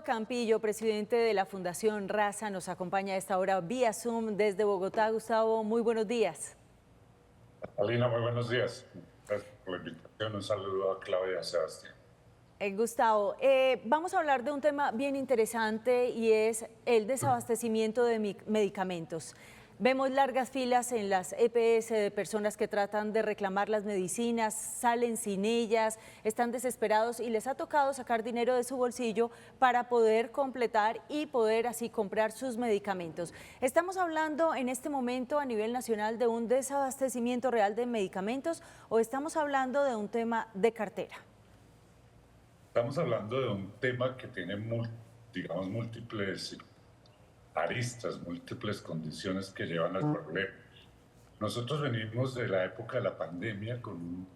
Gustavo Campillo, presidente de la Fundación Raza, nos acompaña a esta hora vía Zoom desde Bogotá. Gustavo, muy buenos días. Alina, muy buenos días. Gracias por la invitación. Un saludo a Claudia y a Sebastián. Gustavo, vamos a hablar de un tema bien interesante y es el desabastecimiento de medicamentos. Vemos largas filas en las EPS de personas que tratan de reclamar las medicinas, salen sin ellas, están desesperados y les ha tocado sacar dinero de su bolsillo para poder completar y poder así comprar sus medicamentos. ¿Estamos hablando en este momento a nivel nacional de un desabastecimiento real de medicamentos o estamos hablando de un tema de cartera? Estamos hablando de un tema que tiene, digamos, múltiples aristas, múltiples condiciones que llevan al problema. Nosotros venimos de la época de la pandemia con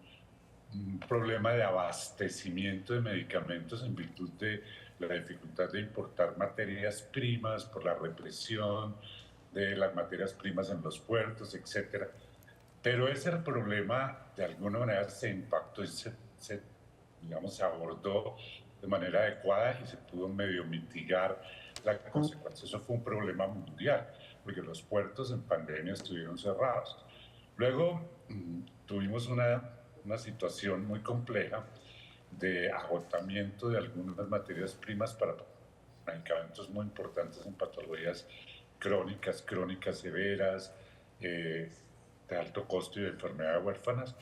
un problema de abastecimiento de medicamentos en virtud de la dificultad de importar materias primas por la represión de las materias primas en los puertos, etcétera. Pero ese problema, de alguna manera, se impactó y digamos, se abordó de manera adecuada y se pudo medio mitigar la consecuencia. Eso fue un problema mundial, porque los puertos en pandemia estuvieron cerrados. Luego tuvimos una situación muy compleja de agotamiento de algunas materias primas para medicamentos muy importantes en patologías crónicas severas, de alto costo y de enfermedades huérfanas.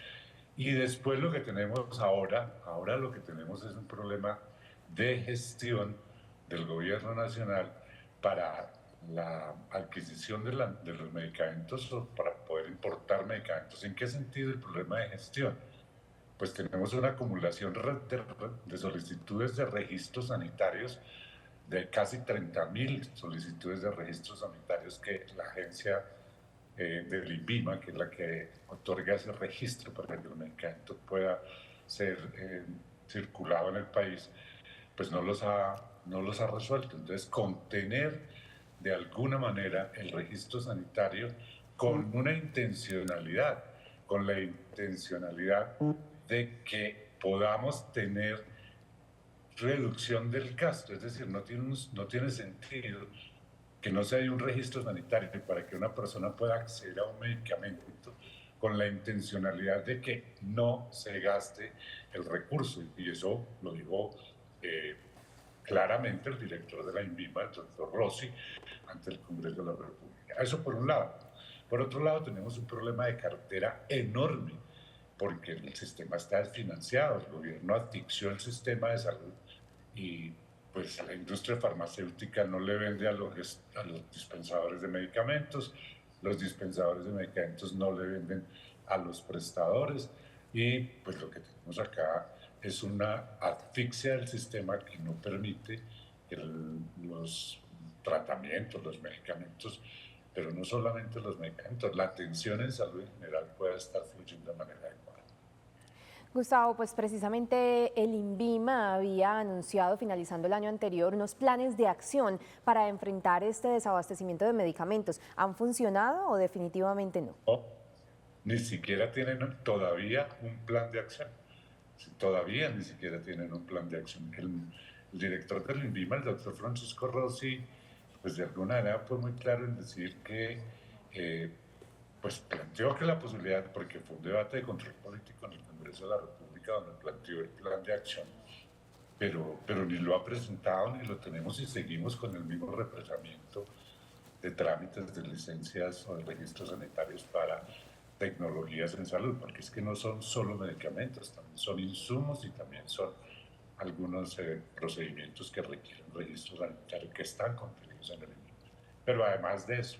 Y después lo que tenemos ahora lo que tenemos es un problema de gestión del gobierno nacional para la adquisición de los medicamentos o para poder importar medicamentos. ¿En qué sentido el problema de gestión? Pues tenemos una acumulación de solicitudes de registros sanitarios, de casi 30.000 solicitudes de registros sanitarios que la agencia del INVIMA, que es la que otorga ese registro para que el medicamento pueda ser circulado en el país, pues no los ha resuelto. Entonces, contener de alguna manera el registro sanitario con una intencionalidad, con la intencionalidad de que podamos tener reducción del gasto, es decir, no tiene sentido que no se haya un registro sanitario para que una persona pueda acceder a un medicamento con la intencionalidad de que no se gaste el recurso. Y eso lo dijo claramente el director de la INVIMA, el doctor Rossi, ante el Congreso de la República. Eso por un lado. Por otro lado, tenemos un problema de cartera enorme, porque el sistema está desfinanciado, el gobierno asfixió el sistema de salud y pues la industria farmacéutica no le vende a los dispensadores de medicamentos, los dispensadores de medicamentos no le venden a los prestadores y pues lo que tenemos acá es una asfixia del sistema que no permite que los tratamientos, los medicamentos, pero no solamente los medicamentos, la atención en salud en general pueda estar fluyendo de manera adecuada. Gustavo, pues precisamente el INVIMA había anunciado finalizando el año anterior unos planes de acción para enfrentar este desabastecimiento de medicamentos. ¿Han funcionado o definitivamente no? No, ni siquiera tienen todavía un plan de acción. Todavía ni siquiera tienen un plan de acción. El director del INVIMA, el doctor Francisco Rossi, pues de alguna manera fue muy claro en decir que pues planteó que la posibilidad, porque fue un debate de control político en el Congreso de la República donde planteó el plan de acción, pero ni lo ha presentado ni lo tenemos y seguimos con el mismo represamiento de trámites de licencias o de registros sanitarios para tecnologías en salud, porque es que no son solo medicamentos, también son insumos y también son algunos procedimientos que requieren registro sanitario que están contenidos en el INVIMA. Pero además de eso,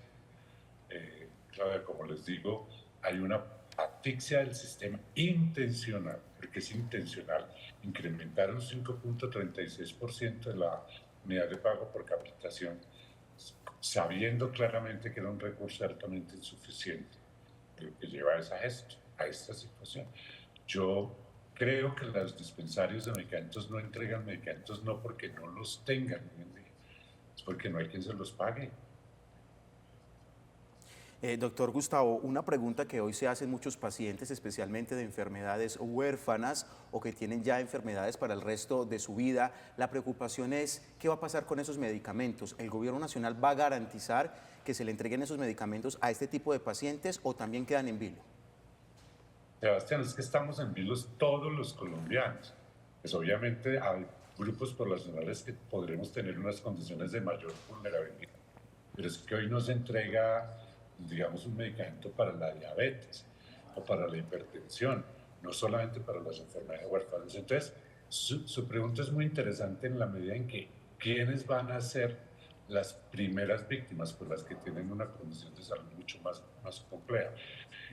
Claudia, como les digo, hay una asfixia del sistema intencional, porque es intencional, incrementar un 5.36% de la unidad de pago por capitación, sabiendo claramente que era un recurso altamente insuficiente, lo que lleva a esta situación. Yo creo que los dispensarios de medicamentos no entregan medicamentos no porque no los tengan, es porque no hay quien se los pague. Doctor Gustavo, una pregunta que hoy se hacen muchos pacientes, especialmente de enfermedades huérfanas o que tienen ya enfermedades para el resto de su vida. La preocupación es, ¿qué va a pasar con esos medicamentos? ¿El gobierno nacional va a garantizar que se le entreguen esos medicamentos a este tipo de pacientes o también quedan en vilo? Sebastián, es que estamos en vilos todos los colombianos. Pues obviamente hay grupos poblacionales que podremos tener unas condiciones de mayor vulnerabilidad, pero es que hoy no se entrega, digamos, un medicamento para la diabetes o para la hipertensión, no solamente para las enfermedades huérfanas. Entonces, su pregunta es muy interesante en la medida en que quiénes van a ser las primeras víctimas, por las que tienen una condición de salud mucho más compleja,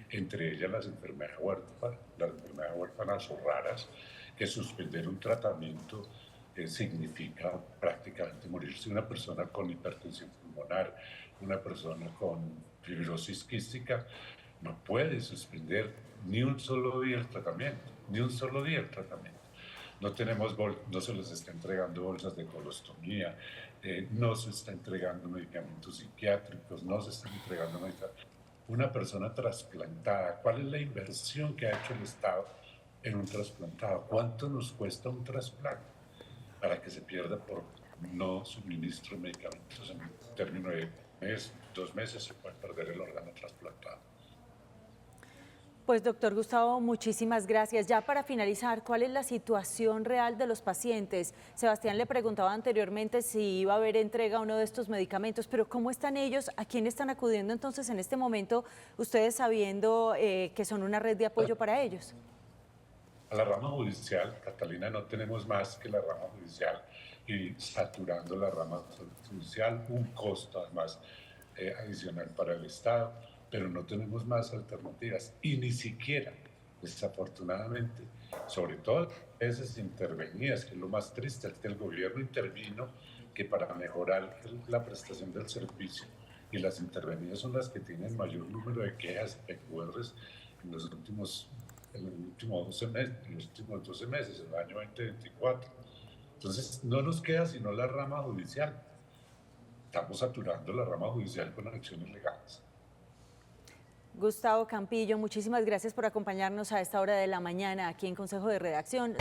entre ellas las enfermedades huérfanas o raras, que suspender un tratamiento significa prácticamente morirse. Una persona con hipertensión pulmonar, una persona con fibrosis quística, no puede suspender ni un solo día el tratamiento, ni un solo día el tratamiento. No se les está entregando bolsas de colostomía, no se está entregando medicamentos psiquiátricos, no se está entregando medicamentos. Una persona trasplantada, ¿cuál es la inversión que ha hecho el Estado en un trasplantado? ¿Cuánto nos cuesta un trasplante para que se pierda por no suministro de medicamentos? En un término de mes, 2 meses se puede perder el órgano trasplantado. Pues doctor Gustavo, muchísimas gracias. Ya para finalizar, ¿cuál es la situación real de los pacientes? Sebastián le preguntaba anteriormente si iba a haber entrega o no de estos medicamentos, pero ¿cómo están ellos? ¿A quién están acudiendo entonces en este momento, ustedes sabiendo que son una red de apoyo para ellos? A la rama judicial, Catalina, no tenemos más que la rama judicial y saturando la rama judicial, un costo además adicional para el Estado, pero no tenemos más alternativas y ni siquiera, desafortunadamente, sobre todo veces intervenidas, que es lo más triste, es que el gobierno intervino que para mejorar la prestación del servicio, y las intervenidas son las que tienen mayor número de quejas y PQRs en los últimos 12 meses, en el año 2024. Entonces, no nos queda sino la rama judicial. Estamos saturando la rama judicial con acciones legales. Gustavo Campillo, muchísimas gracias por acompañarnos a esta hora de la mañana aquí en Consejo de Redacción.